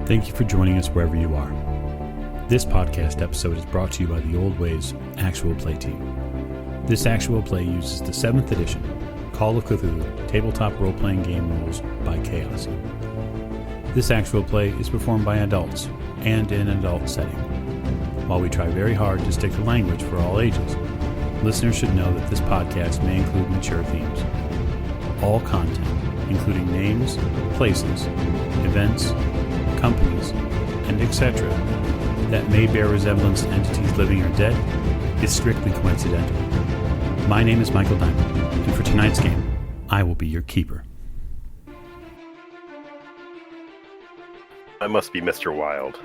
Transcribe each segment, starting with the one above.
Thank you for joining us wherever you are. This podcast episode is brought to you by the Old Ways Actual Play team. This actual play uses the 7th edition Call of Cthulhu tabletop role-playing game rules by Chaos. This actual play is performed by adults and in an adult setting. While we try very hard to stick to language for all ages, listeners should know that this podcast may include mature themes. All content, including names, places, events, companies, and etc., that may bear resemblance to entities living or dead, is strictly coincidental. My name is Michael Diamond, and for tonight's game, I will be your keeper. I must be Mr. Wild.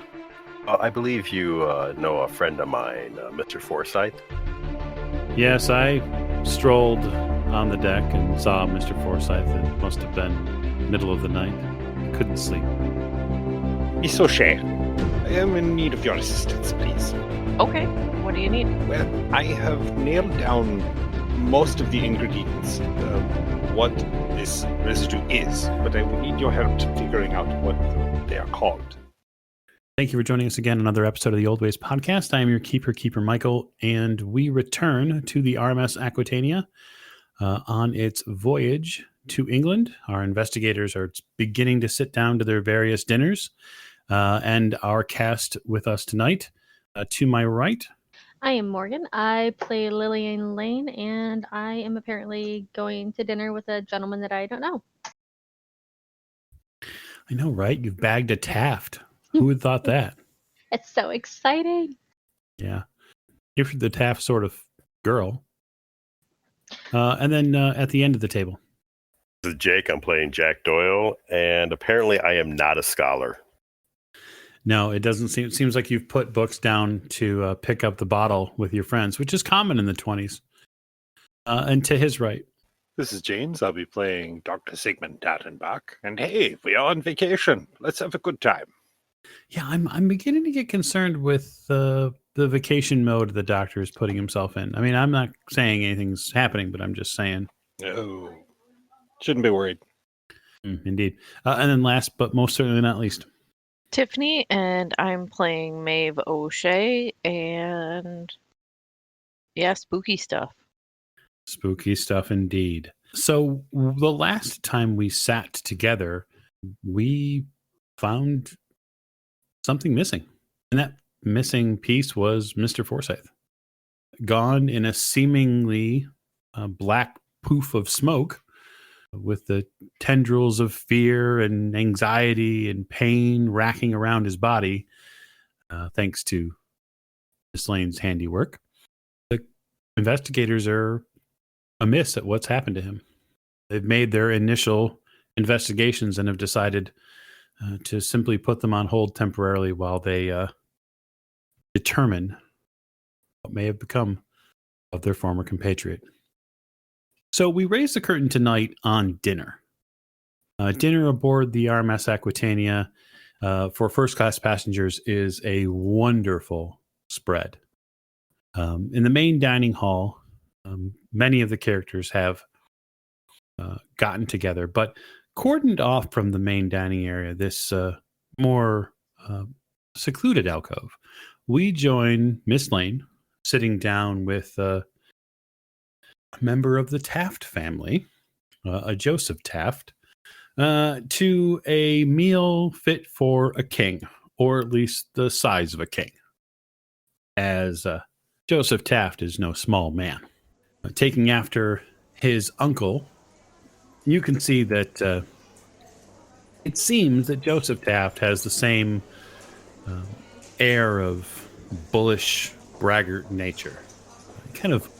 I believe you know a friend of mine, Mr. Forsyth. Yes, I strolled on the deck and saw Mr. Forsyth. It must have been middle of the night. Couldn't sleep. Miss O'Shea, I am in need of your assistance, please. Okay, what do you need? Well, I have nailed down most of the ingredients of what this residue is, but I would need your help figuring out what they are called. Thank you for joining us again on another episode of the Old Ways Podcast. I am your Keeper Michael, and we return to the RMS Aquitania on its voyage to England. Our investigators are beginning to sit down to their various dinners, and our cast with us tonight. To my right, I am Morgan. I play Lillian Lane, and I am apparently going to dinner with a gentleman that I don't know. I know, right? You've bagged a Taft. Who would thought that? It's so exciting. Yeah. You're the Taft sort of girl. And then at the end of the table. This is Jake. I'm playing Jack Doyle, and apparently I am not a scholar. No, it doesn't seem. It seems like you've put books down to pick up the bottle with your friends, which is common in the 20s. And to his right. This is James. I'll be playing Dr. Sigmund Dattenbach. And hey, we are on vacation. Let's have a good time. Yeah, I'm beginning to get concerned with the vacation mode the doctor is putting himself in. I mean, I'm not saying anything's happening, but I'm just saying. Oh, shouldn't be worried. Indeed. And then last, but most certainly not least. Tiffany, and I'm playing Maeve O'Shea, and yeah, spooky stuff. Spooky stuff indeed. So the last time we sat together, we found something missing. And that missing piece was Mr. Forsyth. Gone in a seemingly black poof of smoke, with the tendrils of fear and anxiety and pain racking around his body, thanks to Miss Lane's handiwork. The investigators are amiss at what's happened to him. They've made their initial investigations and have decided to simply put them on hold temporarily while they determine what may have become of their former compatriot. So we raise the curtain tonight on dinner. Dinner aboard the RMS Aquitania for first-class passengers is a wonderful spread. In the main dining hall, many of the characters have gotten together, but cordoned off from the main dining area, this more secluded alcove, we join Miss Lane sitting down with a member of the Taft family, a Joseph Taft, to a meal fit for a king, or at least the size of a king, as Joseph Taft is no small man. Taking after his uncle, you can see that it seems that Joseph Taft has the same air of bullish, braggart nature. He kind of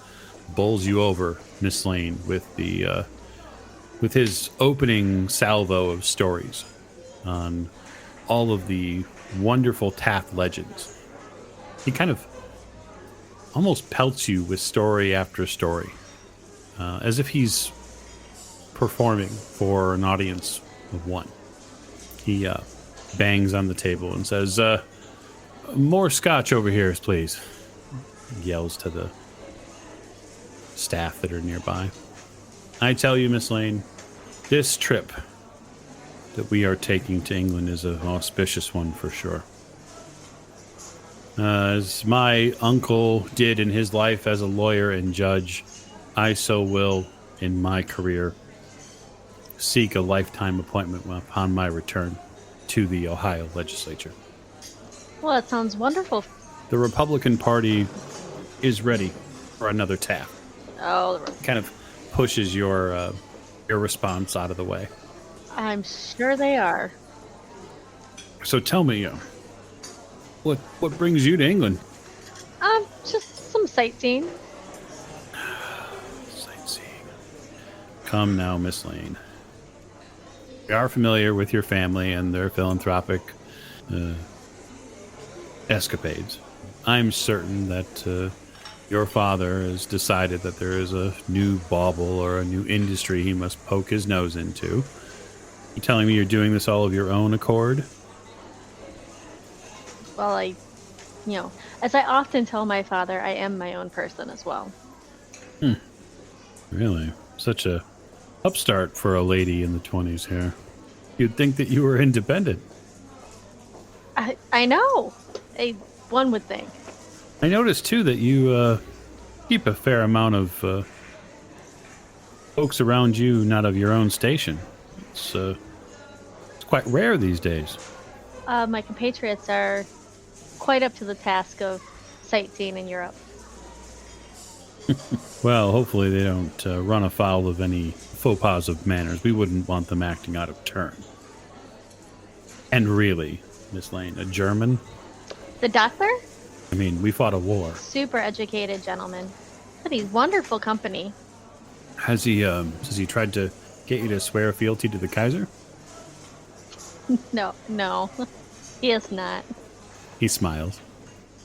bowls you over, Miss Lane, with his opening salvo of stories on all of the wonderful Taft legends. He kind of almost pelts you with story after story, as if he's performing for an audience of one. He bangs on the table and says, "More scotch over here, please." He yells to the staff that are nearby. "I tell you, Miss Lane, this trip that we are taking to England is an auspicious one for sure. As my uncle did in his life as a lawyer and judge, I so will, in my career, seek a lifetime appointment upon my return to the Ohio legislature. Well, that sounds wonderful. The Republican Party is ready for another Taft. Oh, Kind of pushes your response out of the way. I'm sure they are. So tell me, what brings you to England? Just some sightseeing. Sightseeing. Come now, Miss Lane. We are familiar with your family and their philanthropic escapades. I'm certain that your father has decided that there is a new bauble or a new industry he must poke his nose into. You telling me you're doing this all of your own accord? Well, as I often tell my father, I am my own person as well. Really? Such a upstart for a lady in the 20s here. You'd think that you were independent. I know. One would think. I noticed, too, that you keep a fair amount of folks around you not of your own station. It's quite rare these days. My compatriots are quite up to the task of sightseeing in Europe. Well, hopefully they don't run afoul of any faux pas of manners. We wouldn't want them acting out of turn. And really, Miss Lane, a German? The doctor? I mean, we fought a war. Super educated gentleman. But he's wonderful company. Has he tried to get you to swear fealty to the Kaiser? No. He is not. He smiles.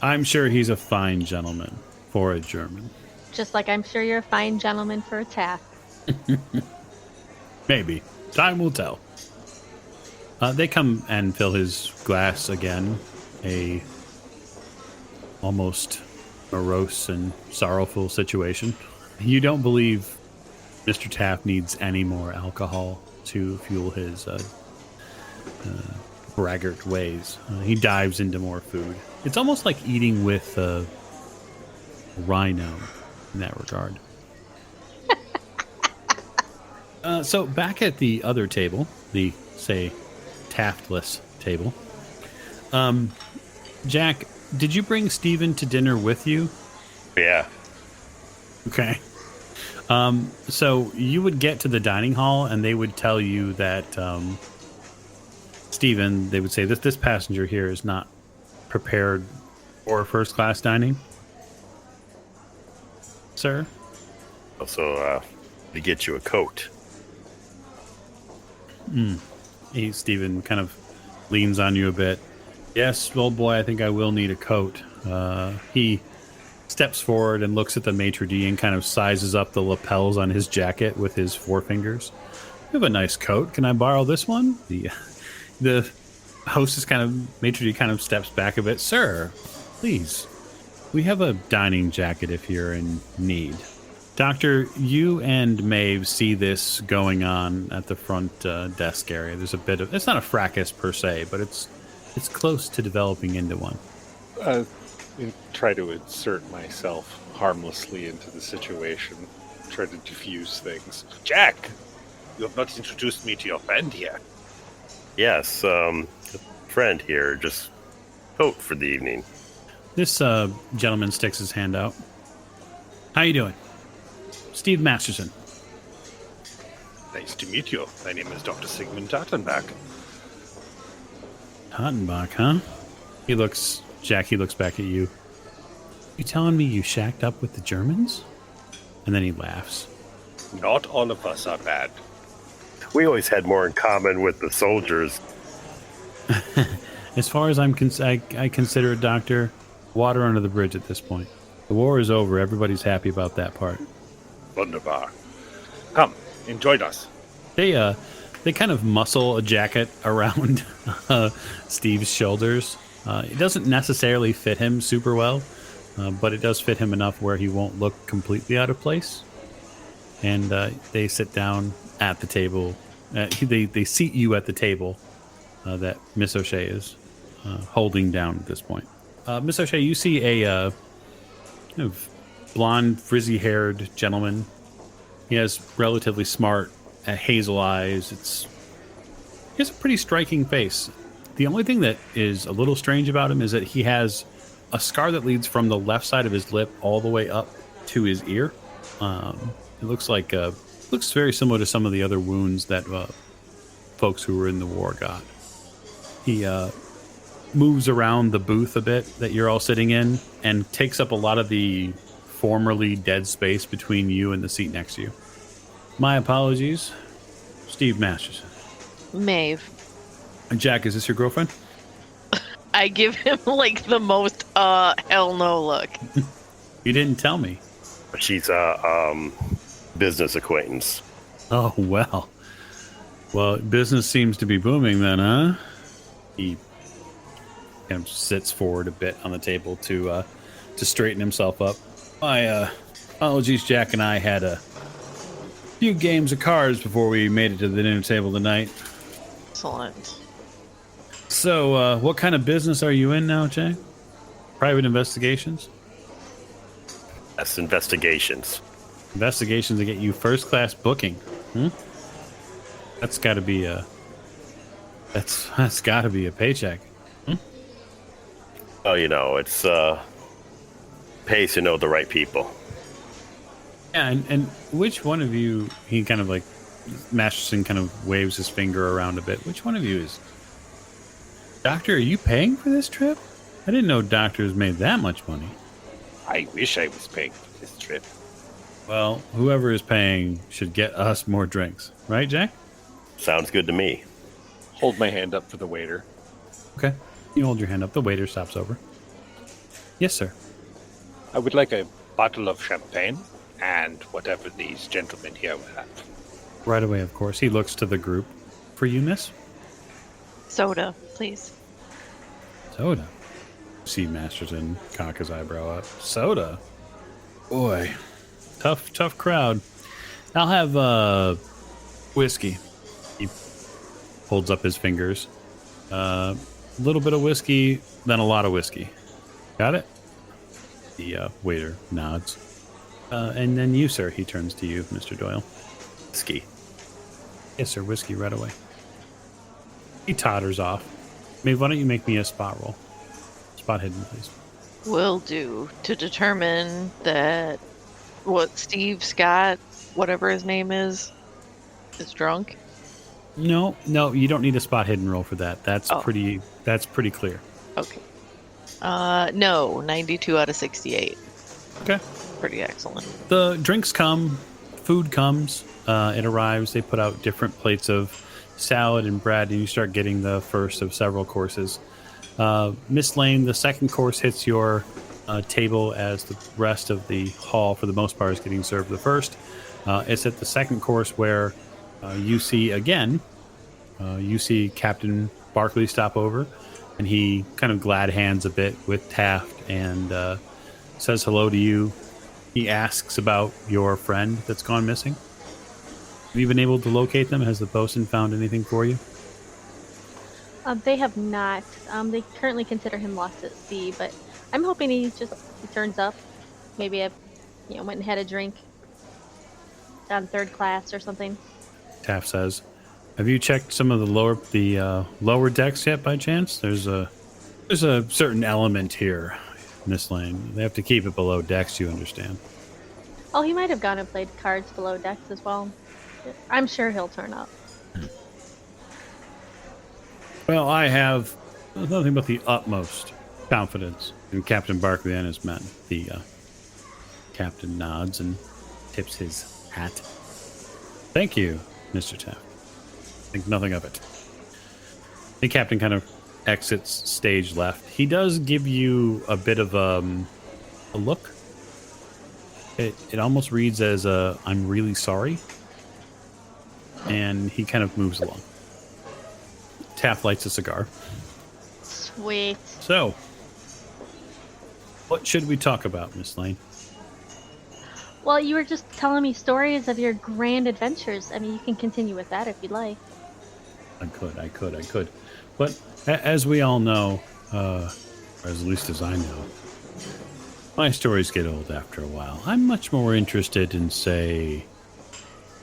I'm sure he's a fine gentleman for a German. Just like I'm sure you're a fine gentleman for a Taft. Maybe. Time will tell. They come and fill his glass again. A almost morose and sorrowful situation. You don't believe Mr. Taft needs any more alcohol to fuel his braggart ways. He dives into more food. It's almost like eating with a rhino in that regard. So back at the other table, the, say, Taftless table, Jack, did you bring Steven to dinner with you? Yeah. Okay. So you would get to the dining hall and they would tell you that Steven, they would say this passenger here is not prepared for first class dining. Sir? Also, to get you a coat. Steven kind of leans on you a bit. Yes, old boy, I think I will need a coat. He steps forward and looks at the maitre d' and kind of sizes up the lapels on his jacket with his forefingers. You have a nice coat. Can I borrow this one? The hostess maitre d' kind of steps back a bit. Sir, please. We have a dining jacket if you're in need. Doctor, you and Maeve see this going on at the front desk area. There's a bit of... It's not a fracas per se, but it's close to developing into one. Try to insert myself harmlessly into the situation. Try to diffuse things. Jack! You have not introduced me to your friend here. Yes, a friend here, just coat for the evening. This gentleman sticks his hand out. How you doing? Steve Masterson. Nice to meet you. My name is Dr. Sigmund Tattenbach. Tattenbach, huh? He looks back at you. You telling me you shacked up with the Germans? And then he laughs. Not all of us are bad. We always had more in common with the soldiers. As far as I consider it, Doctor, water under the bridge at this point. The war is over. Everybody's happy about that part. Wunderbar. Come, enjoy us. They kind of muscle a jacket around Steve's shoulders. It doesn't necessarily fit him super well, but it does fit him enough where he won't look completely out of place. And they sit down at the table They seat you at the table that Miss O'Shea is holding down at this point. Miss O'Shea, you see a kind of blonde, frizzy-haired gentleman. He has relatively smart hazel eyes. He has a pretty striking face. The only thing that is a little strange about him is that he has a scar that leads from the left side of his lip all the way up to his ear. It looks very similar to some of the other wounds that folks who were in the war got. He moves around the booth a bit that you're all sitting in and takes up a lot of the formerly dead space between you and the seat next to you. My apologies, Steve Masterson. Maeve. Jack, is this your girlfriend? I give him like the most hell no look. You didn't tell me. She's a business acquaintance. Oh, well. Well, business seems to be booming then, huh? He kind of sits forward a bit on the table to straighten himself up. My apologies, Jack and I had a few games of cards before we made it to the dinner table tonight. Excellent. So, what kind of business are you in now, Jack? Private investigations? That's investigations. Investigations to get you first-class booking. That's got to be a... That's got to be a paycheck. Oh, it's pays to know the right people. Yeah, and which one of you... He kind of like... Masterson kind of waves his finger around a bit. Which one of you is... Doctor, are you paying for this trip? I didn't know doctors made that much money. I wish I was paying for this trip. Well, whoever is paying should get us more drinks. Right, Jack? Sounds good to me. Hold my hand up for the waiter. Okay. You hold your hand up. The waiter stops over. Yes, sir. I would like a bottle of champagne and whatever these gentlemen here will have. Right away, of course. He looks to the group. For you, miss? Soda, please. Soda. See Masterson cock his eyebrow up. Soda? Boy. Tough crowd. I'll have whiskey. He holds up his fingers. A little bit of whiskey, then a lot of whiskey. Got it? The waiter nods. And then you, sir. He turns to you, Mr. Doyle. Whiskey. Yes, sir. Whiskey right away. He totters off. Maeve, why don't you make me a spot roll? Spot hidden, please. Will do. To determine that what Steve Scott, whatever his name is drunk? No, you don't need a spot hidden roll for that. That's pretty clear. Okay. No, 92 out of 68. Okay. Pretty excellent. The drinks come, food comes, it arrives. They put out different plates of salad and bread, and you start getting the first of several courses. Miss Lane, the second course hits your table as the rest of the hall, for the most part, is getting served the first. It's at the second course where you see Captain Barkley stop over, and he kind of glad hands a bit with Taft and says hello to you. He asks about your friend that's gone missing. Have you been able to locate them? Has the bosun found anything for you? They have not. They currently consider him lost at sea, but I'm hoping he turns up. Maybe I went and had a drink on third class or something. Taft says, have you checked some of the lower decks yet by chance? There's a certain element here, Miss Lane. They have to keep it below decks, you understand. Oh, he might have gone and played cards below decks as well. I'm sure he'll turn up. Well, I have nothing but the utmost confidence in Captain Barkley and his men. The captain nods and tips his hat. Thank you, Mr. Taft. Think nothing of it. The captain kind of exits stage left. He does give you a bit of a look. It almost reads as I'm really sorry. And he kind of moves along. Taft lights a cigar. Sweet. So, what should we talk about, Miss Lane? Well, you were just telling me stories of your grand adventures. I mean, you can continue with that if you'd like. I could. But as we all know, or at least as I know, my stories get old after a while. I'm much more interested in, say,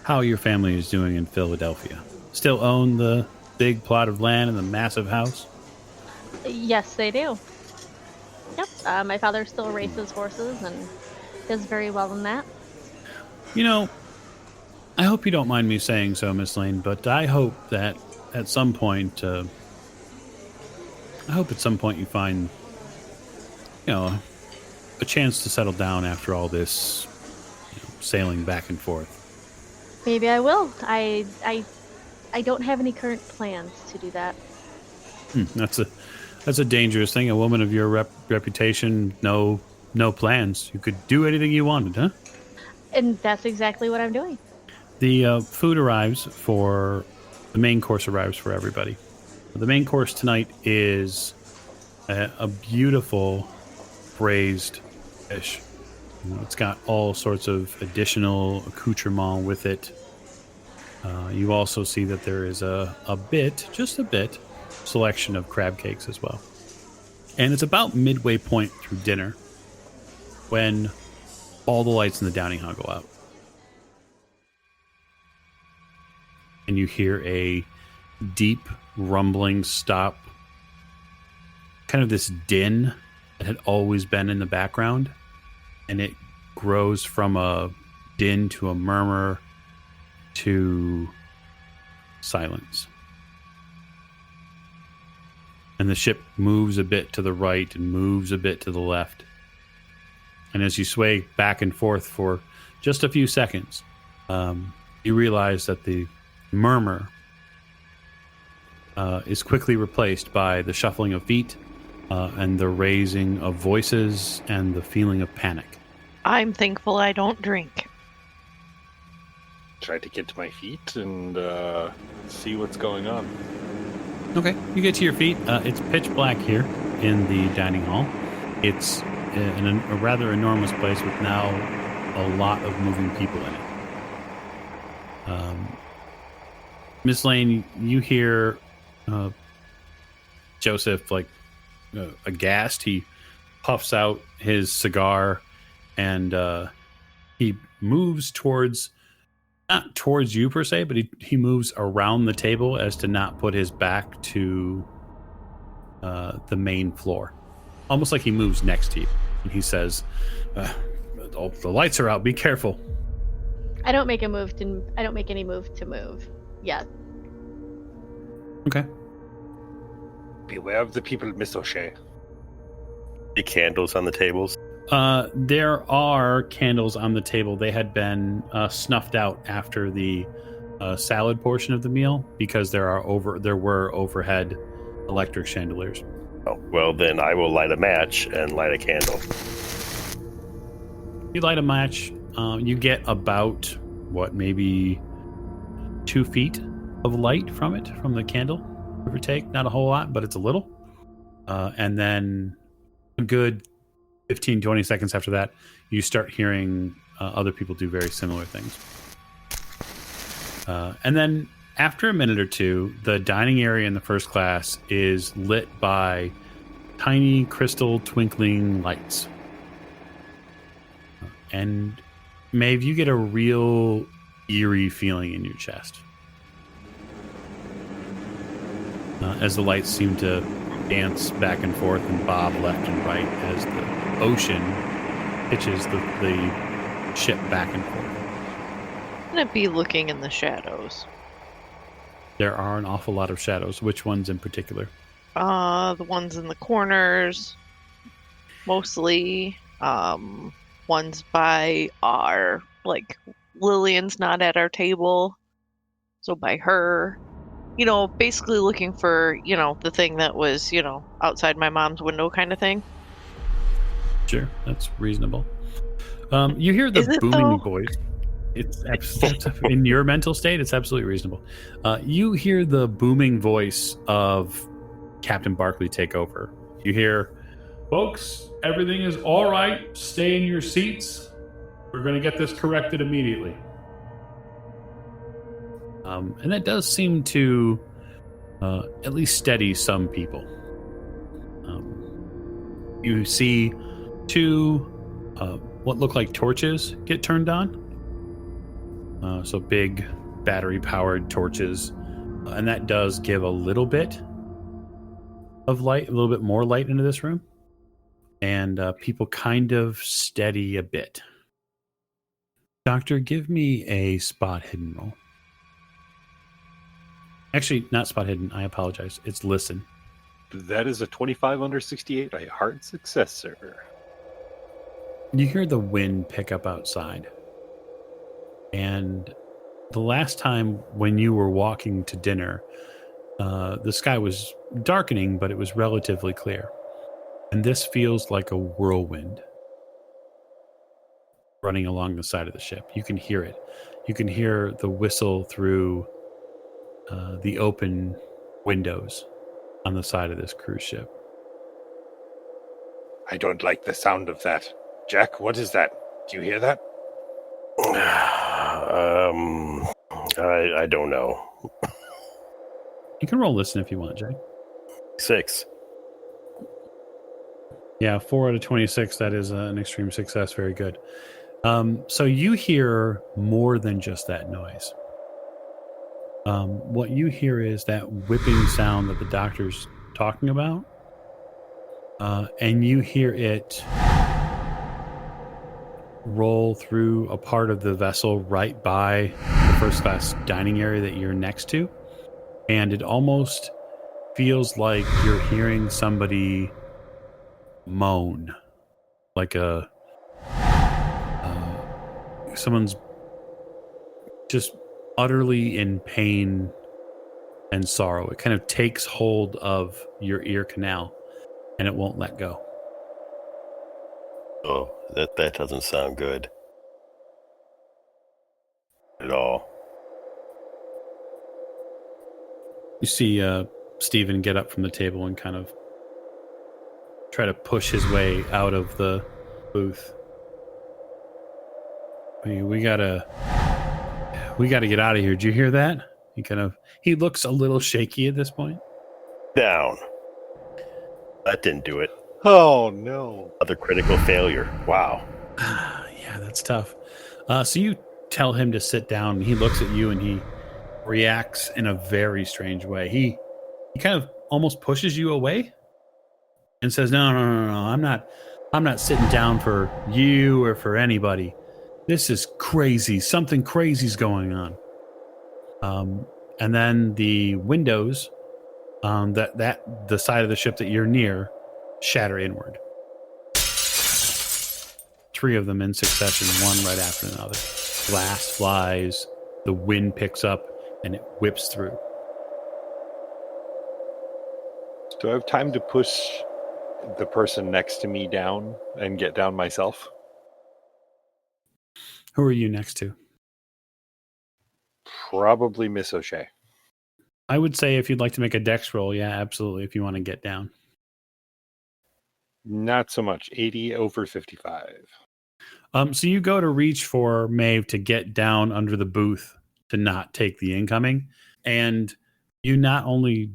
how your family is doing in Philadelphia. Still own the big plot of land and the massive house? Yes, they do. Yep. My father still races horses and does very well in that. You know, I hope you don't mind me saying so, Miss Lane, but I hope that at some point, you find, a chance to settle down after all this sailing back and forth. Maybe I will. I don't have any current plans to do that. That's a dangerous thing. A woman of your reputation, no plans. You could do anything you wanted, huh? And that's exactly what I'm doing. The food arrives for the main course arrives for everybody. The main course tonight is a beautiful braised fish. It's got all sorts of additional accoutrement with it. You also see that there is just a bit, selection of crab cakes as well. And it's about midway point through dinner when all the lights in the dining hall go out. And you hear a deep rumbling stop. Kind of this din that had always been in the background. And it grows from a din to a murmur to silence. And the ship moves a bit to the right and moves a bit to the left. And as you sway back and forth for just a few seconds, you realize that the murmur is quickly replaced by the shuffling of feet and the raising of voices and the feeling of panic. I'm thankful I don't drink. Try to get to my feet and see what's going on. Okay, you get to your feet. It's pitch black here in the dining hall. It's in a rather enormous place with now a lot of moving people in it. Miss Lane, you hear Joseph aghast. He puffs out his cigar and he moves not towards you per se, but he moves around the table as to not put his back to the main floor. Almost like he moves next to you. And he says, the lights are out, be careful. I don't make any move to move yet. Okay. Beware of the people, Miss O'Shea. The candles on the tables. There are candles on the table. They had been snuffed out after the salad portion of the meal because there were overhead electric chandeliers. Oh, well, then I will light a match and light a candle. You light a match. You get about, maybe 2 feet of light from the candle, give or take. Not a whole lot, but it's a little. And then a good 15, 20 seconds after that, you start hearing other people do very similar things. And then after a minute or two, the dining area in the first class is lit by tiny crystal twinkling lights. And Maeve, you get a real eerie feeling in your chest. As the lights seem to dance back and forth and bob left and right as the ocean pitches the ship back and forth. I'm going to be looking in the shadows. There are an awful lot of shadows. Which ones in particular? The ones in the corners, mostly. Ones by our, Lillian's not at our table, so by her. Basically looking for, the thing that was, outside my mom's window kind of thing. Sure, that's reasonable. You hear the booming voice. It's in your mental state, it's absolutely reasonable. You hear the booming voice of Captain Barkley take over. You hear, "Folks, everything is all right. Stay in your seats. We're going to get this corrected immediately. And that does seem to at least steady some people. You see two what look like torches get turned on. So big battery-powered torches. And that does give a little bit of light, a little bit more light into this room. And people kind of steady a bit. Doctor, give me a spot hidden roll. Actually, not spot hidden. I apologize. It's listen. That is a 25 under 68. A hard success, sir. You hear the wind pick up outside. And the last time when you were walking to dinner, the sky was darkening, but it was relatively clear. And this feels like a whirlwind running along the side of the ship. You can hear it. You can hear the whistle through the open windows on the side of this cruise ship. I don't like the sound of that. Jack, what is that? Do you hear that? I don't know. You can roll listen if you want, Jay. 6. Yeah, 4 out of 26. That is an extreme success. Very good. So you hear more than just that noise. What you hear is that whipping sound that the doctor's talking about. And you hear it roll through a part of the vessel right by the first class dining area that you're next to. And it almost feels like you're hearing somebody moan, like someone's just utterly in pain and sorrow. It kind of takes hold of your ear canal and it won't let go. Oh, that doesn't sound good at all. You see Stephen get up from the table and kind of try to push his way out of the booth. We gotta get out of here. Did you hear that? He looks a little shaky at this point. Down. That didn't do it. Oh, no. Another critical failure. Wow. Yeah, that's tough. So you tell him to sit down. And he looks at you and he reacts in a very strange way. He kind of almost pushes you away and says, no, I'm not sitting down for you or for anybody. This is crazy. Something crazy's going on. And then the windows that the side of the ship that you're near shatter inward. 3 of them in succession, one right after another. Glass flies, the wind picks up, and it whips through. Do I have time to push the person next to me down and get down myself? Who are you next to? Probably Miss O'Shea. I would say if you'd like to make a dex roll, yeah, absolutely, if you want to get down. Not so much. 80 over 55. So you go to reach for Maeve to get down under the booth to not take the incoming, and you not only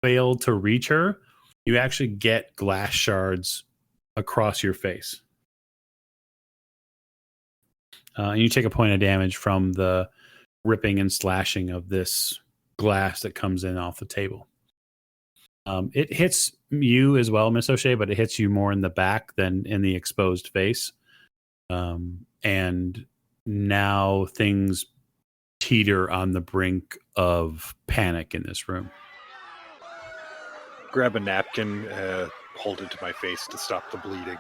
fail to reach her, you actually get glass shards across your face. And you take a point of damage from the ripping and slashing of this glass that comes in off the table. It hits you as well, Miss O'Shea, but it hits you more in the back than in the exposed face. And now things teeter on the brink of panic in this room. Grab a napkin, hold it to my face to stop the bleeding.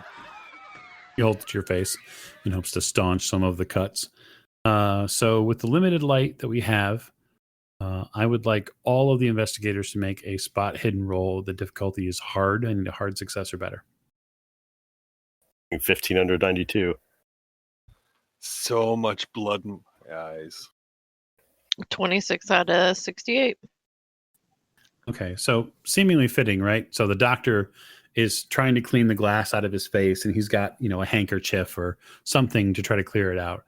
You hold it to your face in hopes to staunch some of the cuts. So with the limited light that we have, I would like all of the investigators to make a spot hidden roll. The difficulty is hard. I need a hard success or better. 15 under 92. So much blood in my eyes. 26 out of 68. Okay, so seemingly fitting, right? So the doctor is trying to clean the glass out of his face, and he's got, a handkerchief or something to try to clear it out.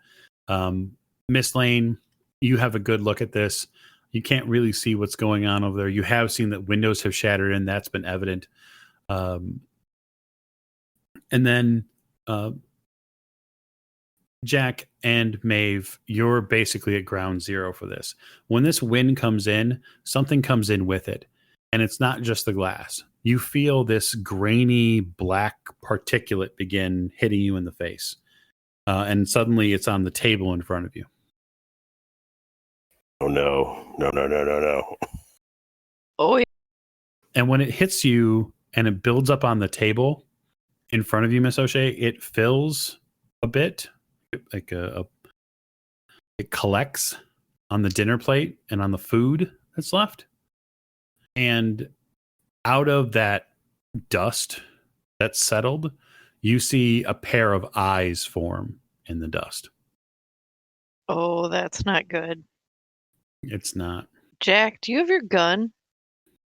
Miss Lane, you have a good look at this. You can't really see what's going on over there. You have seen that windows have shattered, and that's been evident. And then Jack and Maeve, you're basically at ground zero for this. When this wind comes in, something comes in with it. And it's not just the glass. You feel this grainy black particulate begin hitting you in the face. And suddenly it's on the table in front of you. Oh, no. No. Oh, yeah. And when it hits you and it builds up on the table in front of you, Miss O'Shea, it fills a bit. Like it collects on the dinner plate and on the food that's left. And out of that dust that's settled, you see a pair of eyes form in the dust. Oh, that's not good. It's not. Jack, do you have your gun?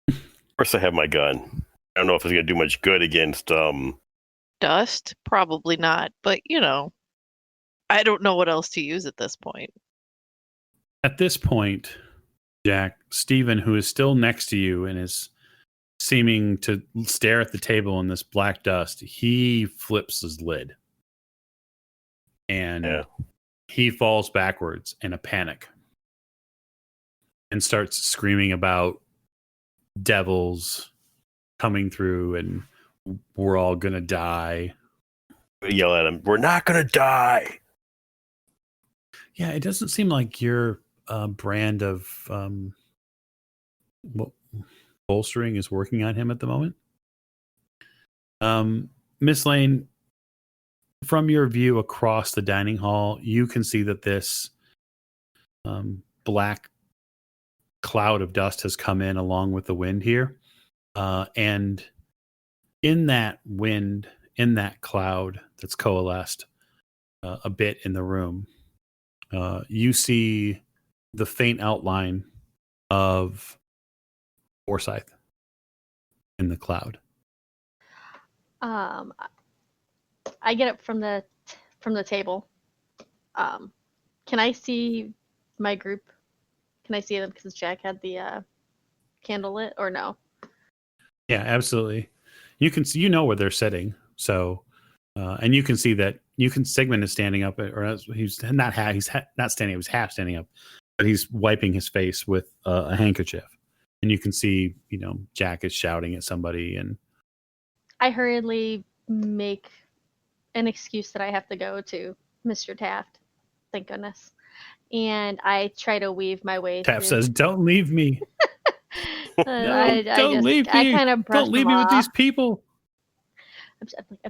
Of course I have my gun. I don't know if it's going to do much good against... Dust? Probably not. But, I don't know what else to use at this point. At this point, Jack, Stephen, who is still next to you and is seeming to stare at the table in this black dust, he flips his lid. And he falls backwards in a panic and starts screaming about devils coming through and we're all going to die. Yell at him, we're not going to die. Yeah, it doesn't seem like your brand of bolstering is working on him at the moment. Miss Lane, from your view across the dining hall, you can see that this black cloud of dust has come in along with the wind here. And in that wind, in that cloud that's coalesced a bit in the room, you see the faint outline of Forsyth in the cloud. I get up from the table. Can I see my group? Can I see them because Jack had the candle lit, or no? Yeah, absolutely. You can see, where they're sitting. So, and you can see that Sigmund is standing up, or he's not not standing up. He's half standing up, but he's wiping his face with a handkerchief. And you can see, Jack is shouting at somebody. And I hurriedly make an excuse that I have to go to Mr. Taft. Thank goodness. And I try to weave my way Taft through. says, "Don't leave me. Don't leave me. I kind of brush Don't leave them me with these off. people."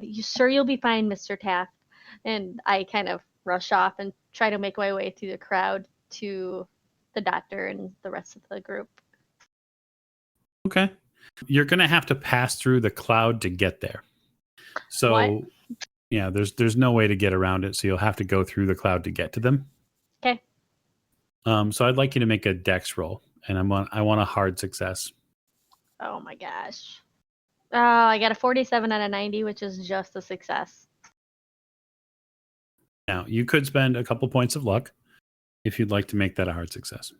You sure you'll be fine, Mr. Taft? And I kind of rush off and try to make my way through the crowd to the doctor and the rest of the group. Okay. You're going to have to pass through the cloud to get there. So, What? Yeah, there's no way to get around it. So you'll have to go through the cloud to get to them. Okay. So I'd like you to make a dex roll, and I want a hard success. Oh my gosh. Oh, I got a 47 out of 90, which is just a success. Now, you could spend a couple points of luck if you'd like to make that a hard success.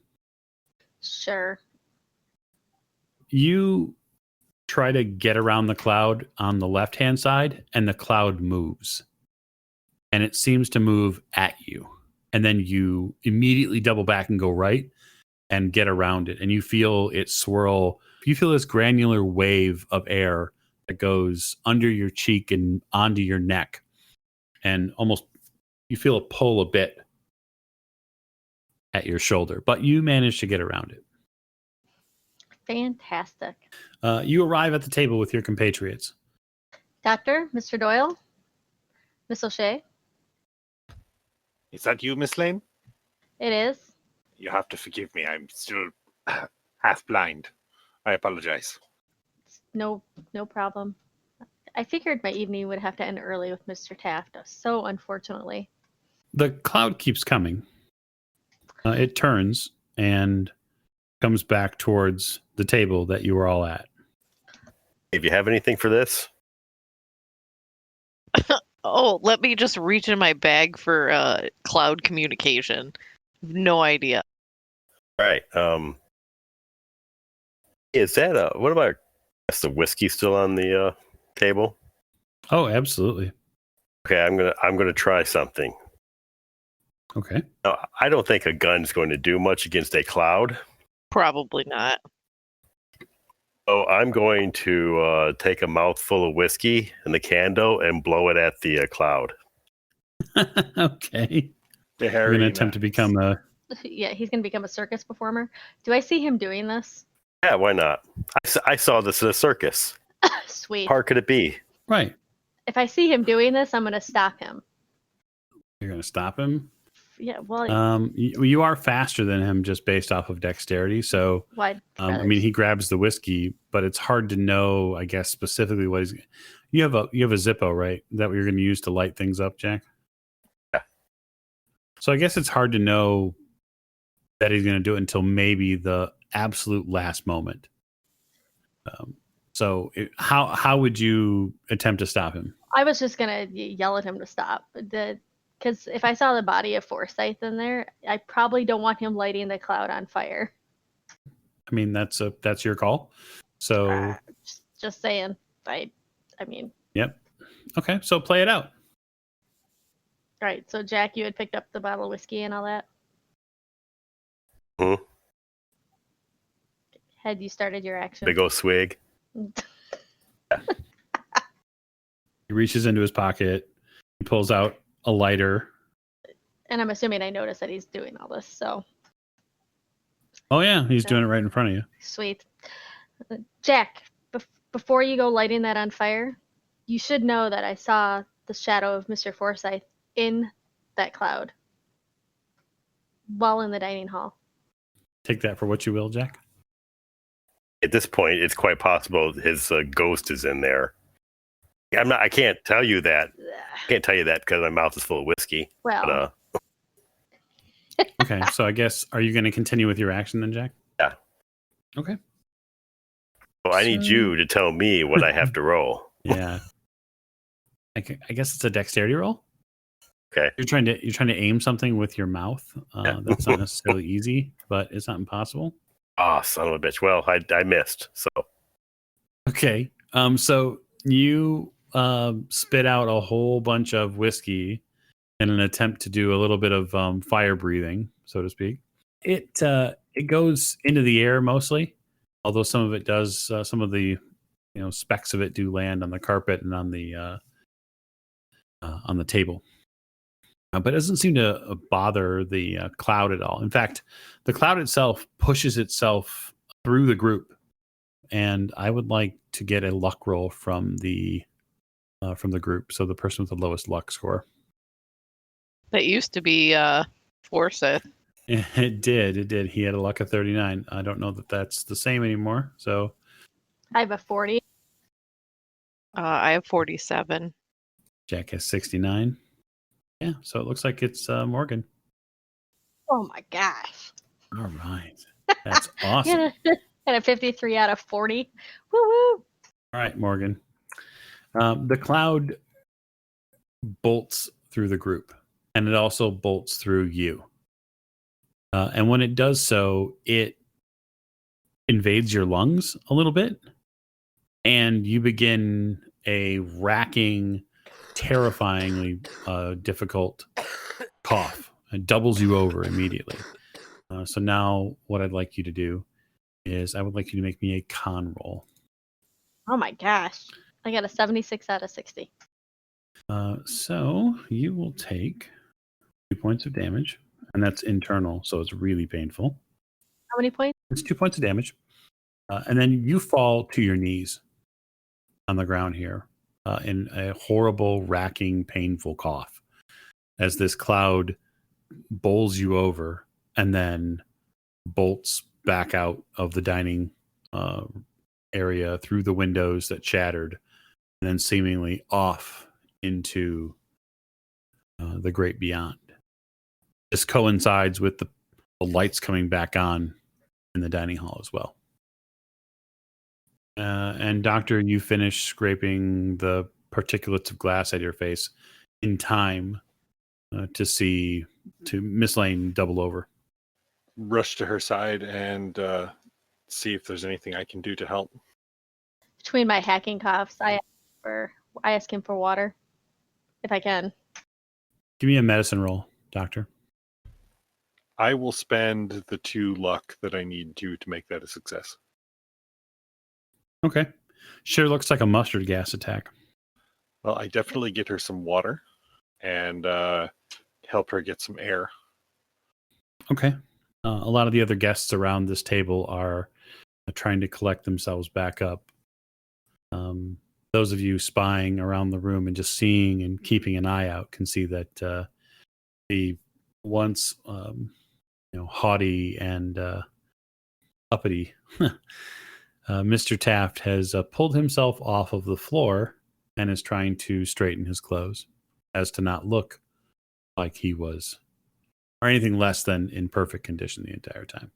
Sure. You try to get around the cloud on the left-hand side, and the cloud moves. And it seems to move at you. And then you immediately double back and go right and get around it. And you feel it swirl. You feel this granular wave of air that goes under your cheek and onto your neck. And almost you feel it pull a bit at your shoulder. But you manage to get around it. Fantastic. You arrive at the table with your compatriots. Doctor, Mr. Doyle, Miss O'Shea. Is that you, Miss Lane? It is. You have to forgive me. I'm still half blind. I apologize. No problem. I figured my evening would have to end early with Mr. Taft, so unfortunately. The cloud keeps coming. It turns and comes back towards the table that you were all at. If you have anything for this, Oh, let me just reach in my bag for cloud communication. No idea. All right. Is that what about? Is the whiskey still on the table? Oh, absolutely. Okay, I'm gonna try something. Okay. Now, I don't think a gun's going to do much against a cloud. Probably not. So I'm going to take a mouthful of whiskey and the candle and blow it at the cloud. Okay. The You're hairy going to attempt to become a. Yeah, he's gonna become a circus performer. Do I see him doing this? Yeah, why not? I saw this at a circus. Sweet. How hard could it be? Right. If I see him doing this, I'm gonna stop him. You're going to stop him. Yeah, well, You are faster than him just based off of dexterity. So, why? I mean, he grabs the whiskey, but it's hard to know, I guess, specifically what he's. You have a Zippo, right? Is that what you're going to use to light things up, Jack? Yeah. So I guess it's hard to know that he's going to do it until maybe the absolute last moment. How would you attempt to stop him? I was just gonna yell at him to stop. Because if I saw the body of Forsyth in there, I probably don't want him lighting the cloud on fire. I mean, that's your call. So, Just saying. I mean. Yep. Okay, so play it out. All right. So Jack, you had picked up the bottle of whiskey and all that. Hmm. Had you started your action? Big old swig. He reaches into his pocket. He pulls out a lighter. And I'm assuming I noticed that he's doing all this. So. Oh yeah, he's doing it right in front of you. Sweet. Jack, before you go lighting that on fire, you should know that I saw the shadow of Mr. Forsyth in that cloud while in the dining hall. Take that for what you will, Jack. At this point, it's quite possible his ghost is in there. I can't tell you that. I can't tell you that because my mouth is full of whiskey. Well. But, Okay, so I guess, are you going to continue with your action then, Jack? Yeah. Okay. Well, I need you to tell me what I have to roll. Yeah. I guess it's a dexterity roll. Okay. You're trying to aim something with your mouth. That's not necessarily easy, but it's not impossible. Oh, son of a bitch. Well, I missed. So. Okay. So you spit out a whole bunch of whiskey in an attempt to do a little bit of fire breathing, so to speak. It goes into the air mostly, although some of it does. Some of the specks of it do land on the carpet and on the table. But it doesn't seem to bother the cloud at all. In fact, the cloud itself pushes itself through the group, and I would like to get a luck roll from the group. So the person with the lowest luck score. That used to be Forsyth. It did. He had a luck of 39. I don't know that that's the same anymore. So I have a 40. I have 47. Jack has 69. Yeah, so it looks like it's Morgan. Oh my gosh. All right. That's awesome. And a 53 out of 40. Woo woo. All right, Morgan. The cloud bolts through the group, and it also bolts through you. And when it does so, it invades your lungs a little bit, and you begin a racking, terrifyingly difficult cough. It doubles you over immediately. So now what I'd like you to do is I would like you to make me a con roll. Oh my gosh. I got a 76 out of 60. So you will take 2 points of damage, and that's internal, so it's really painful. How many points? It's 2 points of damage. And then you fall to your knees on the ground here in a horrible, racking, painful cough as this cloud bowls you over and then bolts back out of the dining area through the windows that shattered and then seemingly off into the great beyond. This coincides with the lights coming back on in the dining hall as well. And Doctor, you finish scraping the particulates of glass at your face in time to Miss Lane double over. Rush to her side and see if there's anything I can do to help. Between my hacking coughs, I ask him for water, if I can. Give me a medicine roll, Doctor. I will spend the 2 luck that I need to make that a success. Okay. Sure looks like a mustard gas attack. Well, I definitely get her some water and help her get some air. Okay. A lot of the other guests around this table are trying to collect themselves back up. Those of you spying around the room and just seeing and keeping an eye out can see that the once haughty and uppity Mr. Taft has pulled himself off of the floor and is trying to straighten his clothes as to not look like he was or anything less than in perfect condition the entire time.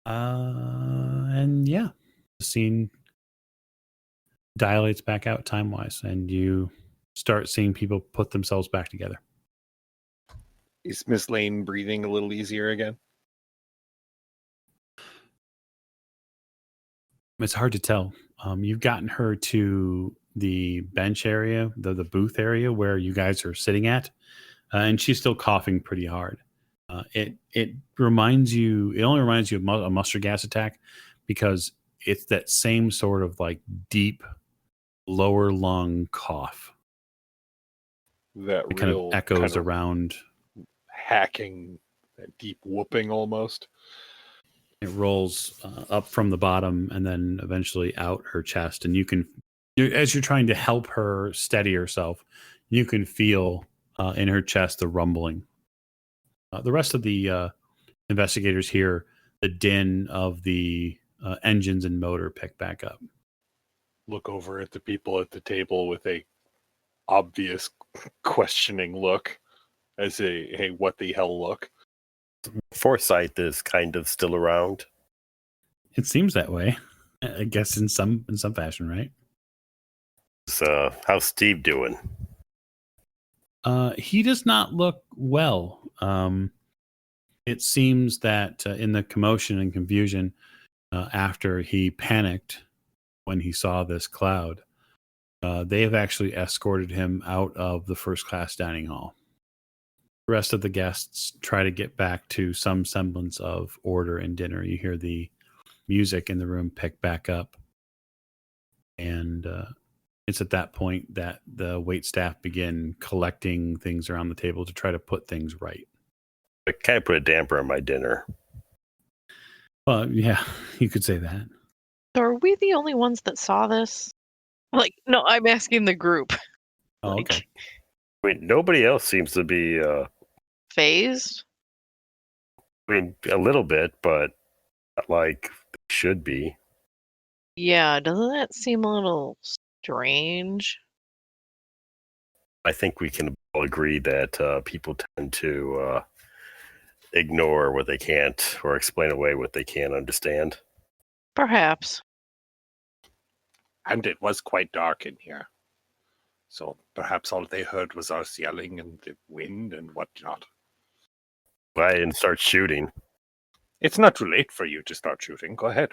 And yeah, the scene dilates back out time-wise, and you start seeing people put themselves back together. Is Miss Lane breathing a little easier again? It's hard to tell. You've gotten her to the bench area, the booth area where you guys are sitting at, and she's still coughing pretty hard. It only reminds you of a mustard gas attack because it's that same sort of like deep lower lung cough. That It kind of echoes around. Hacking, that deep whooping almost. It rolls up from the bottom and then eventually out her chest. And as you're trying to help her steady herself, you can feel in her chest the rumbling. The rest of the investigators hear the din of the engines and motor pick back up. Look over at the people at the table with a obvious questioning look as a, hey, what the hell look. Forsyth is kind of still around. It seems that way, I guess, in some fashion, right? So, how's Steve doing? He does not look well. It seems that in the commotion and confusion after he panicked when he saw this cloud, they have actually escorted him out of the first class dining hall. The rest of the guests try to get back to some semblance of order and dinner. You hear the music in the room pick back up. And it's at that point that the wait staff begin collecting things around the table to try to put things right. I kind of put a damper on my dinner. Well, yeah, you could say that. So are we the only ones that saw this? Like, no, I'm asking the group. Oh, Like, okay. I mean, nobody else seems to be, phased? I mean, a little bit, but not like they should be. Yeah, doesn't that seem a little strange? I think we can all agree that people tend to ignore what they can't or explain away what they can't understand. Perhaps. And it was quite dark in here. So perhaps all they heard was us yelling and the wind and whatnot. I didn't start shooting. It's not too late for you to start shooting. Go ahead.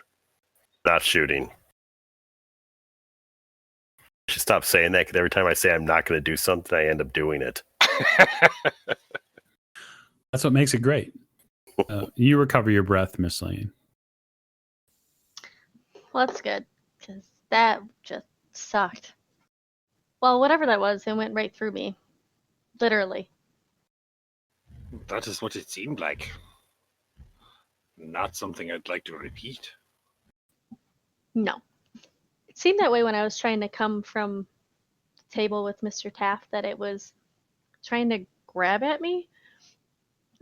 Not shooting. I should stop saying that because every time I say I'm not going to do something, I end up doing it. That's what makes it great. You recover your breath, Miss Lane. Well, that's good, because that just sucked. Well, whatever that was, it went right through me. Literally. That is what it seemed like. Not something I'd like to repeat. No. It seemed that way when I was trying to come from the table with Mr. Taft, that it was trying to grab at me,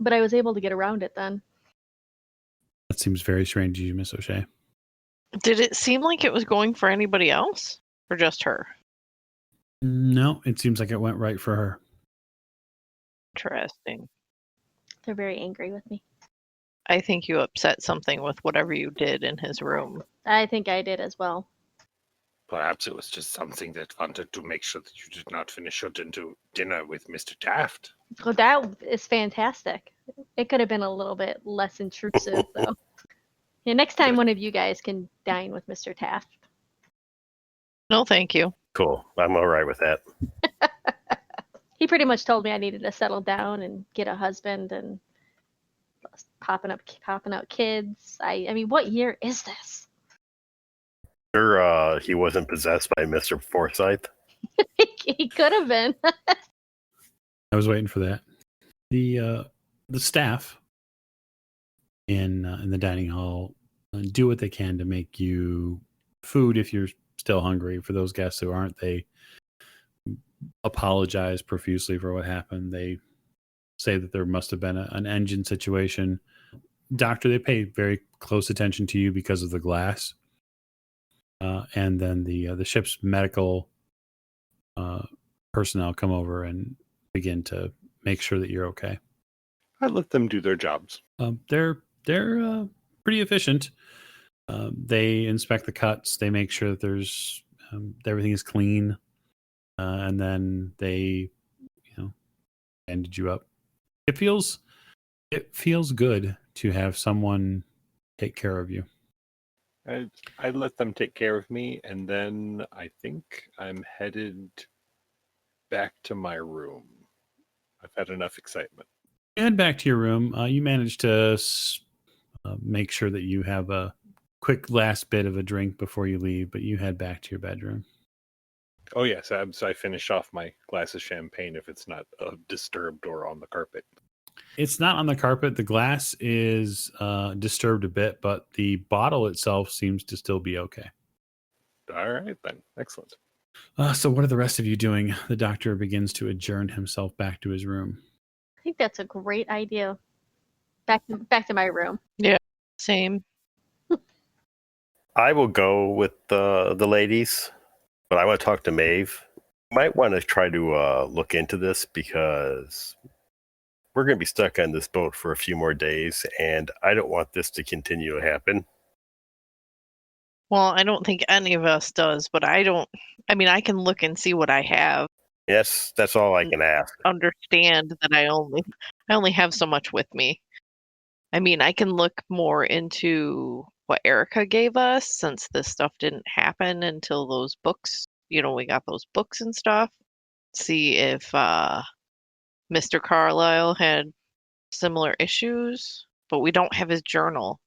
but I was able to get around it then. That seems very strange to you, Miss O'Shea. Did it seem like it was going for anybody else? Or just her? No, it seems like it went right for her. Interesting. They're very angry with me. I think you upset something with whatever you did in his room. I think I did as well. Perhaps it was just something that wanted to make sure that you did not finish your dinner with Mr. Taft. Oh, that is fantastic. It could have been a little bit less intrusive, though. Yeah, next time one of you guys can dine with Mr. Taft. No, thank you. Cool. I'm all right with that. He pretty much told me I needed to settle down and get a husband and popping out kids. I mean, what year is this? Sure, he wasn't possessed by Mr. Forsyth. He could have been. I was waiting for that. The staff in the dining hall do what they can to make you food if you're still hungry. For those guests who aren't, they apologize profusely for what happened. They say that there must have been an engine situation. Doctor, they pay very close attention to you because of the glass. And then the ship's medical personnel come over and begin to make sure that you're okay. I let them do their jobs. They're pretty efficient. They inspect the cuts. They make sure that there's everything is clean, and then they, bandage you up. It feels good to have someone take care of you. I let them take care of me, and then I think I'm headed back to my room. I've had enough excitement. You head back to your room. You manage to make sure that you have a quick last bit of a drink before you leave, but you head back to your bedroom. Oh yes, I finish off my glass of champagne if it's not disturbed or on the carpet. It's not on the carpet. The glass is disturbed a bit, but the bottle itself seems to still be okay. All right then, excellent. So what are the rest of you doing? The doctor begins to adjourn himself back to his room. I think that's a great idea. Back to my room. Same. I will go with the ladies, but I want to talk to Maeve. Might want to try to look into this because we're going to be stuck on this boat for a few more days, and I don't want this to continue to happen. Well, I don't think any of us does, but I can look and see what I have. Yes, that's all I can ask. Understand that I only have so much with me. I mean, I can look more into what Erica gave us since this stuff didn't happen until those books, we got those books and stuff. See if Mr. Carlisle had similar issues, but we don't have his journal,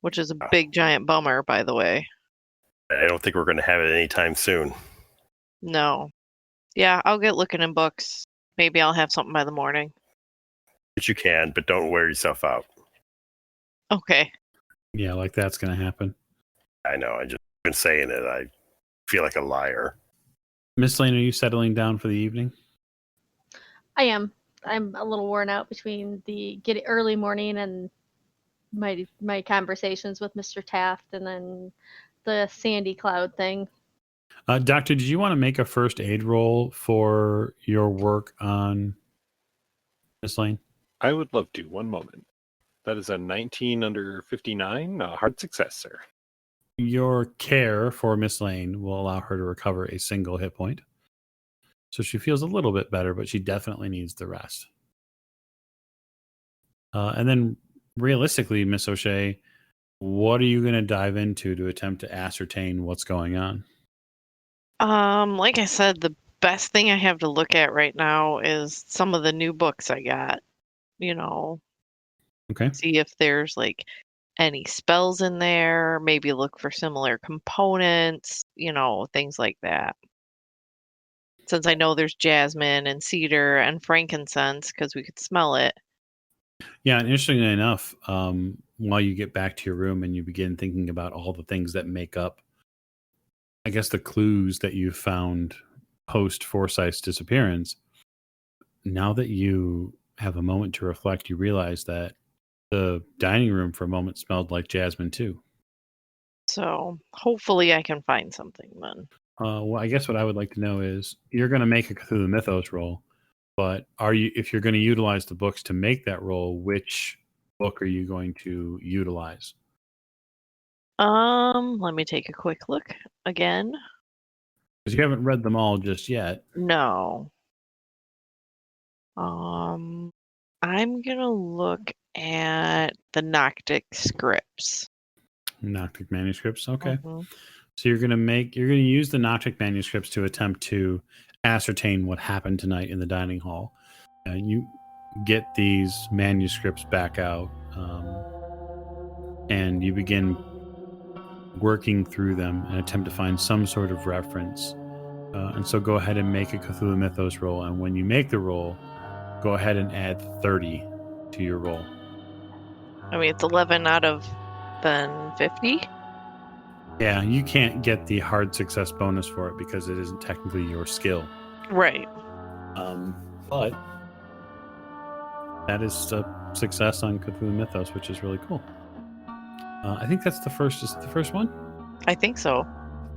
which is a big giant bummer, by the way. I don't think we're going to have it anytime soon. No. Yeah, I'll get looking in books. Maybe I'll have something by the morning. But you can, but don't wear yourself out. Okay. Yeah, like that's going to happen. I know, I just been saying it. I feel like a liar. Miss Lane, are you settling down for the evening? I am. I'm a little worn out between the early morning and my conversations with Mr. Taft and then the Sandy Cloud thing. Doctor, did you want to make a first aid roll for your work on Miss Lane? I would love to. One moment. That is a 19 under 59. Hard success, sir. Your care for Miss Lane will allow her to recover a single hit point. So she feels a little bit better, but she definitely needs the rest. And then realistically, Miss O'Shea, what are you going to dive into to attempt to ascertain what's going on? Like I said, the best thing I have to look at right now is some of the new books I got. Okay. See if there's like any spells in there, maybe look for similar components, things like that. Since I know there's jasmine and cedar and frankincense because we could smell it. Yeah, and interestingly enough, while you get back to your room and you begin thinking about all the things that make up, I guess, the clues that you found post Forsyth's disappearance, now that you have a moment to reflect, you realize that the dining room for a moment smelled like jasmine too. So hopefully I can find something then. Well, I guess what I would like to know is you're going to make a Cthulhu Mythos roll, but if you're going to utilize the books to make that roll, which book are you going to utilize? Let me take a quick look again. Because you haven't read them all just yet. No. I'm gonna look at the Noctic scripts. Noctic manuscripts. Okay. Mhm. So you're gonna use the Noctic manuscripts to attempt to ascertain what happened tonight in the dining hall. You get these manuscripts back out, and you begin working through them and attempt to find some sort of reference. And so go ahead and make a Cthulhu Mythos roll. And when you make the roll, go ahead and add 30 to your roll. I mean, it's 11 out of then 50. Yeah, you can't get the hard success bonus for it because it isn't technically your skill. Right. But that is a success on Cthulhu Mythos, which is really cool. I think that's the first. Is it the first one? I think so.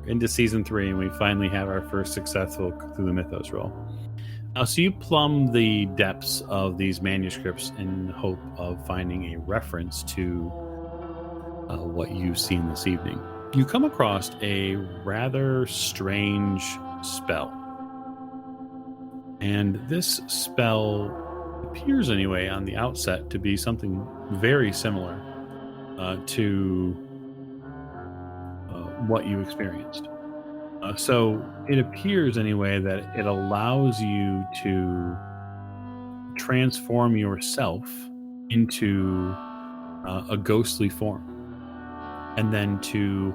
Into season 3, and we finally have our first successful Cthulhu Mythos roll. So you plumb the depths of these manuscripts in hope of finding a reference to what you've seen this evening. You come across a rather strange spell. And this spell appears anyway on the outset to be something very similar to what you experienced. So it appears anyway that it allows you to transform yourself into a ghostly form and then to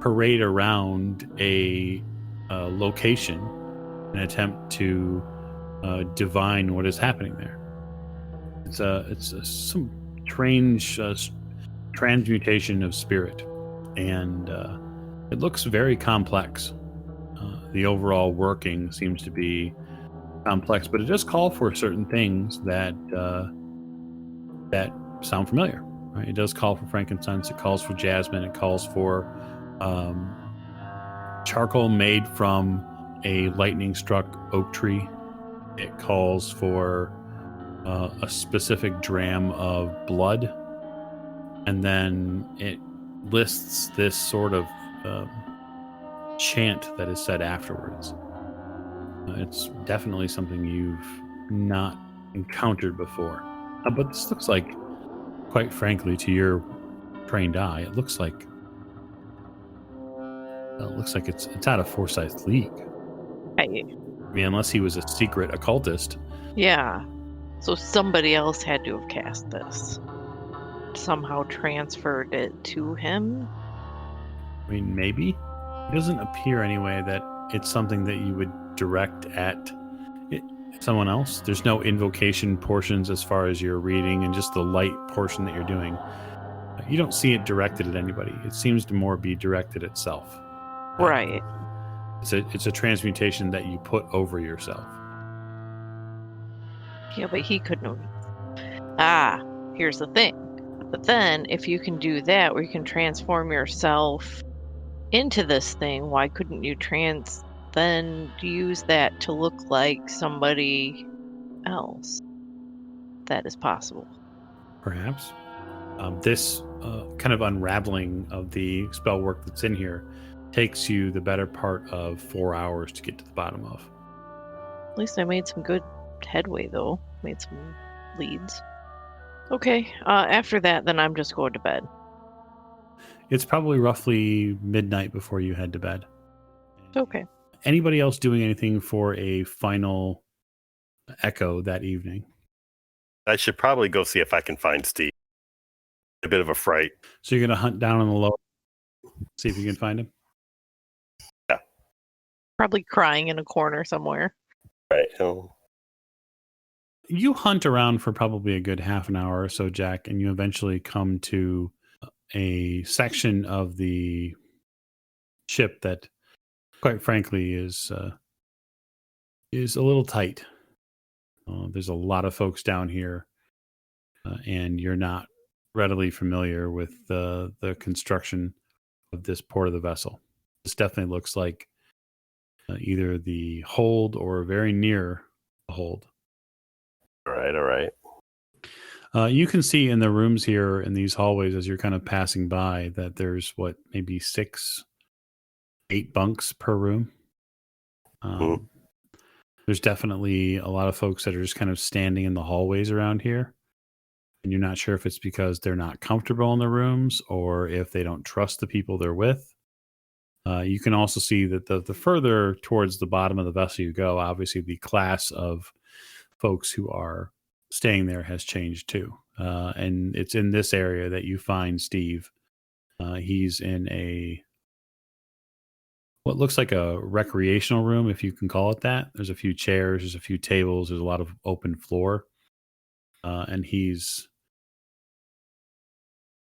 parade around a location and attempt to divine what is happening there. It's some strange transmutation of spirit, and it looks very complex. The overall working seems to be complex, but it does call for certain things that sound familiar. Right? It does call for frankincense. It calls for jasmine. It calls for charcoal made from a lightning-struck oak tree. It calls for a specific dram of blood, and then it lists this sort of chant that is said afterwards. It's definitely something you've not encountered before. But this looks like, quite frankly, to your trained eye, it looks like it's out of Forsyth's league. I mean, unless he was a secret occultist. Yeah. So somebody else had to have cast this. Somehow transferred it to him. I mean, maybe. It doesn't appear anyway that it's something that you would direct at someone else. There's no invocation portions as far as you're reading, and just the light portion that you're doing. You don't see it directed at anybody. It seems to more be directed at itself. Right. It's a transmutation that you put over yourself. Yeah, but he couldn't have. Here's the thing. But then, if you can do that, where you can transform yourself into this thing, why couldn't you then use that to look like somebody else? That is possible. Perhaps. This kind of unraveling of the spell work that's in here takes you the better part of 4 hours to get to the bottom of. At least I made some good headway, though. Made some leads. Okay, after that, then I'm just going to bed. It's probably roughly midnight before you head to bed. Okay. Anybody else doing anything for a final echo that evening? I should probably go see if I can find Steve. A bit of a fright. So you're going to hunt down on the low, see if you can find him? Yeah. Probably crying in a corner somewhere. Right. Oh. You hunt around for probably a good half an hour or so, Jack, and you eventually come to a section of the ship that, quite frankly, is a little tight. There's a lot of folks down here, and you're not readily familiar with the construction of this port of the vessel. This definitely looks like either the hold or very near the hold. All right. You can see in the rooms here in these hallways as you're kind of passing by that there's maybe 6, 8 bunks per room. Um, There's definitely a lot of folks that are just kind of standing in the hallways around here. And you're not sure if it's because they're not comfortable in the rooms or if they don't trust the people they're with. You can also see that the further towards the bottom of the vessel you go, obviously the class of folks who are staying there has changed too. And it's in this area that you find Steve. He's in what looks like a recreational room, if you can call it that. There's a few chairs, there's a few tables, there's a lot of open floor. And he's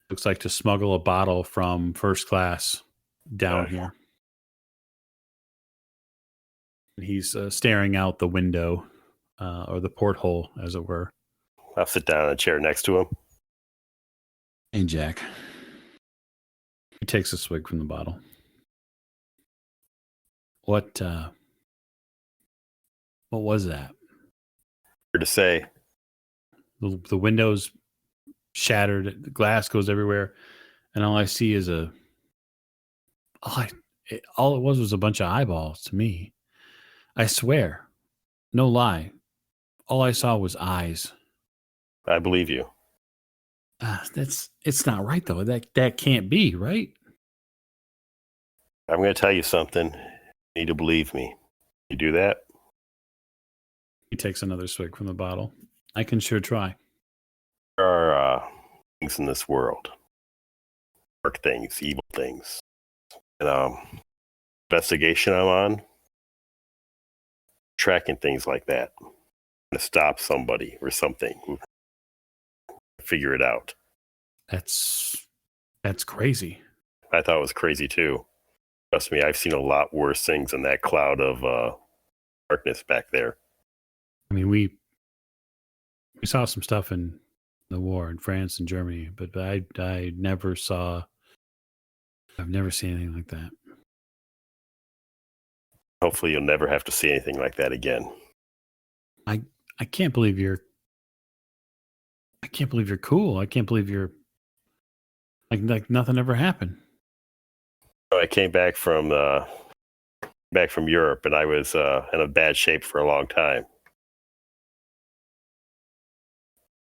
looks like to smuggle a bottle from first class down here. And he's staring out the window or the porthole, as it were. I'll sit down in a chair next to him. Hey, Jack. He takes a swig from the bottle. What was that? Hard to say. The window's shattered, the glass goes everywhere, and all I see is all it was a bunch of eyeballs to me. I swear, no lie, all I saw was eyes. I believe you. It's not right though. That can't be right. I'm going to tell you something. You need to believe me. You do that? He takes another swig from the bottle. I can sure try. There are things in this world. Dark things, evil things. And investigation I'm on, tracking things like that. To stop somebody or something. Figure it out. That's crazy. I thought it was crazy too. Trust me, I've seen a lot worse things than that cloud of darkness back there. I mean, we saw some stuff in the war in France and Germany, but I've never seen anything like that. Hopefully you'll never have to see anything like that again. I can't believe you're cool. I can't believe you're like nothing ever happened. I came back from Europe, and I was in a bad shape for a long time.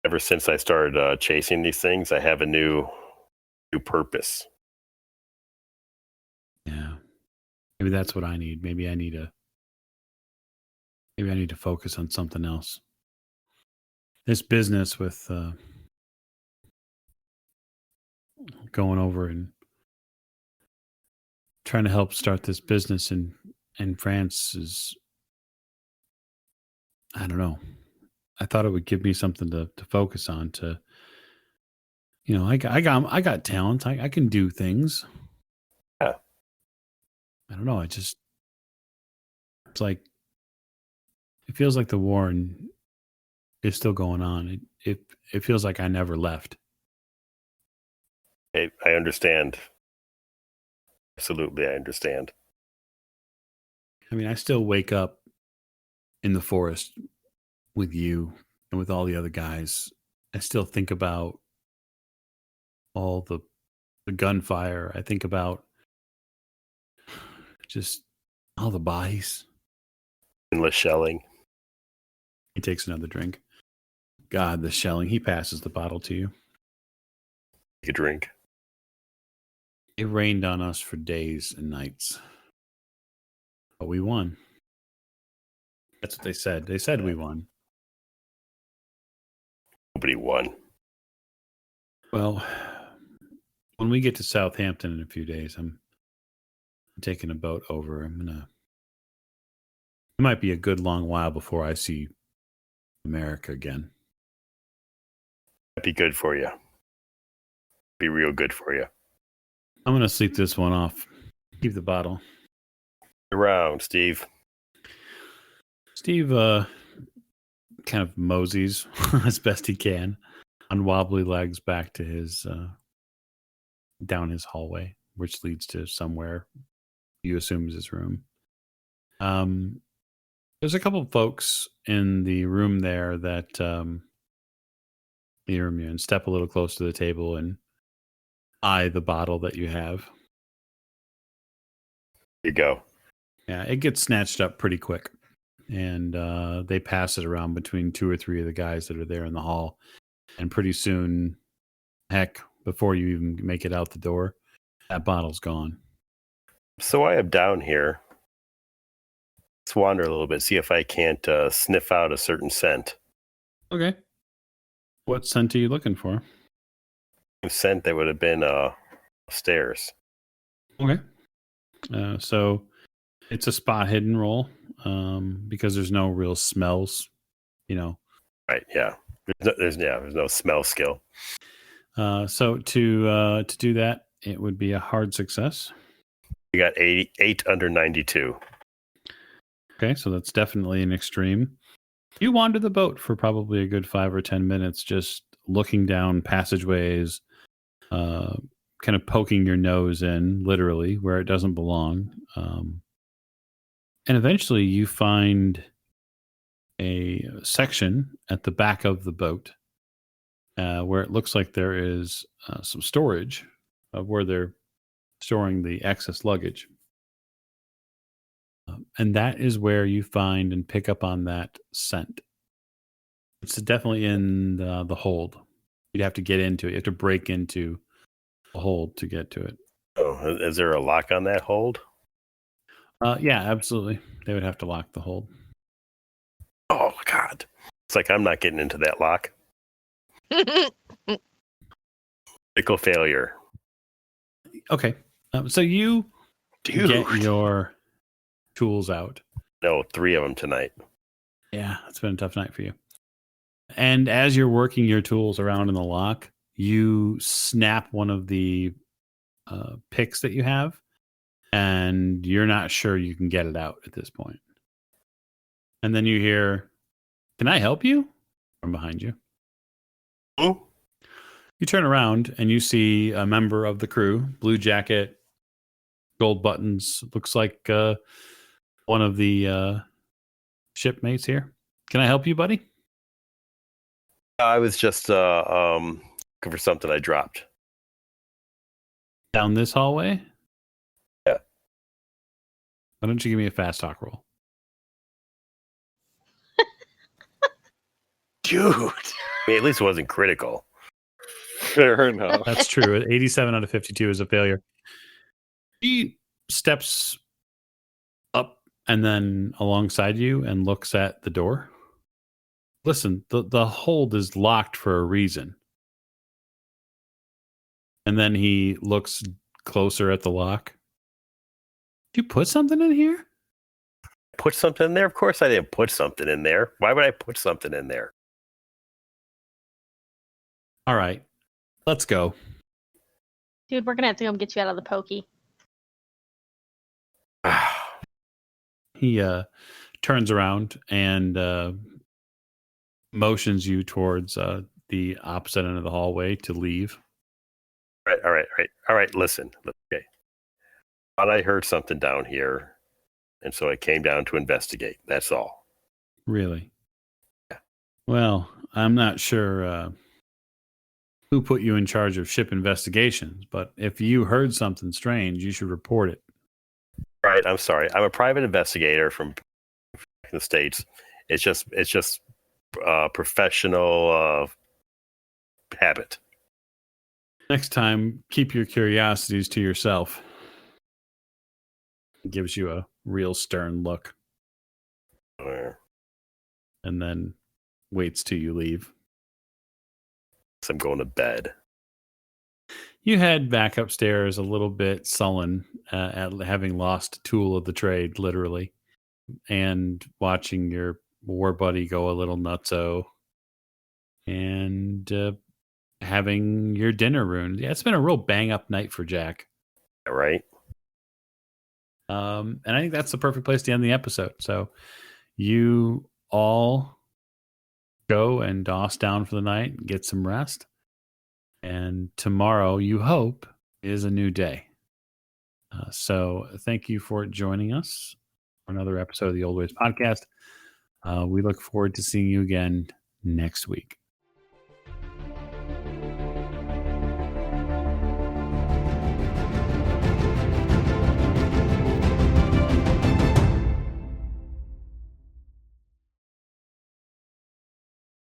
Ever since I started chasing these things, I have a new purpose. Yeah, maybe that's what I need. Maybe I need to focus on something else. This business with going over and trying to help start this business in France is, I don't know. I thought it would give me something to focus on. To, I got talent. I can do things. Yeah. I don't know. It's like it feels like the war is still going on. It feels like I never left. I understand. Absolutely, I understand. I mean, I still wake up in the forest with you and with all the other guys. I still think about all the gunfire. I think about just all the bodies. Endless shelling. He takes another drink. God, the shelling. He passes the bottle to you. Take a drink. It rained on us for days and nights. But we won. That's what they said. They said we won. Nobody won. Well, when we get to Southampton in a few days, I'm taking a boat over. It might be a good long while before I see America again. That'd be good for you. Be real good for you. I'm going to sleep this one off. Keep the bottle. Around, Steve. Steve kind of moseys as best he can on wobbly legs back to his down his hallway, which leads to somewhere you assume is his room. There's a couple of folks in the room there that hear you and step a little close to the table and eye the bottle that you have. Here you go. Yeah, it gets snatched up pretty quick. And they pass it around between 2 or 3 of the guys that are there in the hall. And pretty soon, heck, before you even make it out the door, that bottle's gone. So I am down here. Let's wander a little bit, see if I can't sniff out a certain scent. Okay. What scent are you looking for? A scent that would have been upstairs. Okay. So it's a spot hidden roll because there's no real smells, Right, yeah. There's no smell skill. So to do that, it would be a hard success. You got 88 under 92. Okay, so that's definitely an extreme. You wander the boat for probably a good 5 or 10 minutes, just looking down passageways, kind of poking your nose in, literally, where it doesn't belong. And eventually you find a section at the back of the boat where it looks like there is some storage of where they're storing the excess luggage. And that is where you find and pick up on that scent. It's definitely in the hold. You'd have to get into it. You have to break into the hold to get to it. Oh, is there a lock on that hold? Yeah, absolutely. They would have to lock the hold. Oh, God. It's like I'm not getting into that lock. Critical failure. Okay. So you get your tools out. No, 3 of them tonight. Yeah, it's been a tough night for you. And as you're working your tools around in the lock, you snap one of the picks that you have, and you're not sure you can get it out at this point. And then you hear, "Can I help you?" from behind you. Hmm? You turn around and you see a member of the crew, blue jacket, gold buttons. Looks like one of the shipmates here. Can I help you, buddy? I was just looking for something I dropped. Down this hallway? Yeah. Why don't you give me a fast talk roll? Dude. I mean, at least it wasn't critical. Fair enough. That's true. 87 out of 52 is a failure. He steps up and then alongside you and looks at the door. Listen, the hold is locked for a reason. And then he looks closer at the lock. Did you put something in here? Put something in there? Of course I didn't put something in there. Why would I put something in there? All right. Let's go. Dude, we're gonna have to come get you out of the pokey. He turns around and motions you towards the opposite end of the hallway to leave. All right. Listen. Okay. Thought I heard something down here, and so I came down to investigate. That's all. Really? Yeah. Well, I'm not sure who put you in charge of ship investigations, but if you heard something strange, you should report it. All right. I'm sorry. I'm a private investigator from the States. It's just professional habit. Next time, keep your curiosities to yourself. He gives you a real stern look and then waits till you leave. So I'm going to bed. You head back upstairs a little bit sullen at having lost a tool of the trade, literally, and watching your war buddy go a little nutso and having your dinner ruined. Yeah, it's been a real bang up night for Jack. All right. And I think that's the perfect place to end the episode. So you all go and doss down for the night, get some rest. And tomorrow, you hope, is a new day. So thank you for joining us for another episode of the Old Ways Podcast. We look forward to seeing you again next week.